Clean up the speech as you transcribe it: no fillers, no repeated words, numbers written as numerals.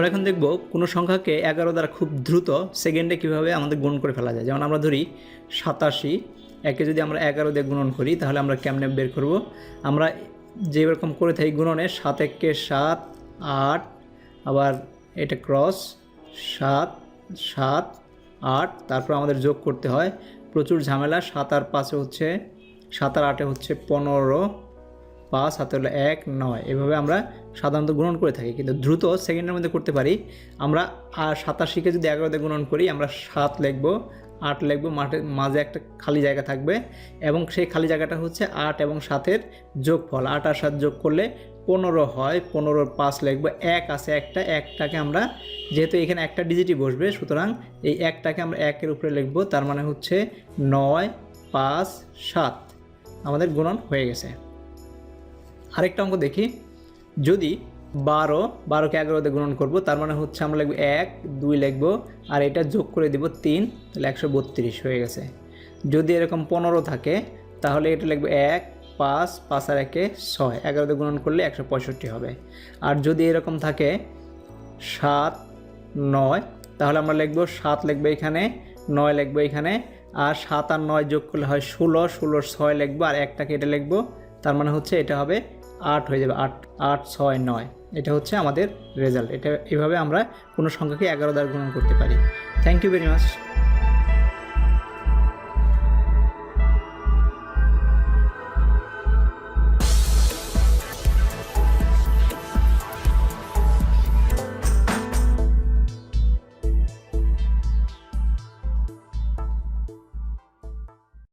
আমরা এখন দেখব কোনো সংখ্যাকে 11 দ্বারা খুব দ্রুত সেকেন্ডে কীভাবে আমাদের গুণ করে ফেলা যায়। যেমন আমরা ধরি 87, একে যদি আমরা 11 দিয়ে গুণন করি তাহলে আমরা কেমনে বের করব। আমরা যেরকম করে থাকি গুণনে 7 একে 7, 8, আবার এটা ক্রস 7, 7, 8, তারপর আমাদের যোগ করতে হয়, প্রচুর ঝামেলা। 7 আর 5 হচ্ছে 7 আর 8 হচ্ছে 15, 5 হাতে হলো 1, 9। এভাবে আমরা সাধারণত গুণন করে থাকি, কিন্তু দ্রুত সেকেন্ডের মধ্যে করতে পারি। আমরা 87কে যদি 11 দিয়ে গুণন করি আমরা 7 লিখব, 8 লিখব, মাঝে একটা খালি জায়গা থাকবে এবং সেই খালি জায়গাটা হচ্ছে 8 এবং 7-এর যোগফল। 8 আর 7 যোগ করলে 15 হয়, 15-র 5 লিখব। 1 আছে একটাকে আমরা, যেহেতু এখানে একটা ডিজিটই বসবে, সুতরাং এই একটাকে আমরা 1-এর উপরে লিখব। তার মানে হচ্ছে 9, 5, 7 আমাদের গুণন হয়ে গেছে। আরেকটা অঙ্ক দেখি, যদি 12কে 11 দিয়ে গুণন করব, তার মানে হচ্ছে আমরা লিখব 1, 2 লিখব, আর এটা যোগ করে দিব 3, তাহলে 132 হয়ে গেছে। যদি এরকম 15 থাকে তাহলে এটা লিখব 1, 5, 5 আর 1-এ 6, 11 দিয়ে গুণন করলে 165 হবে। আর যদি এরকম থাকে 7, 9, তাহলে আমরা লিখব 7 লিখব এখানে, 9 লিখব এখানে, আর 7 আর 9 যোগ করলে হয় 16, 16-র 6 লিখব, আর একটাকে এটা লিখব। তার মানে হচ্ছে এটা হবে 8 হয়ে যাবে, 8, 8, 6, 9। এটা হচ্ছে আমাদের রেজাল্ট। এটা এভাবে আমরা কোনো সংখ্যাকে 11 দ্বারা গুণন করতে পারি। Thank you very much.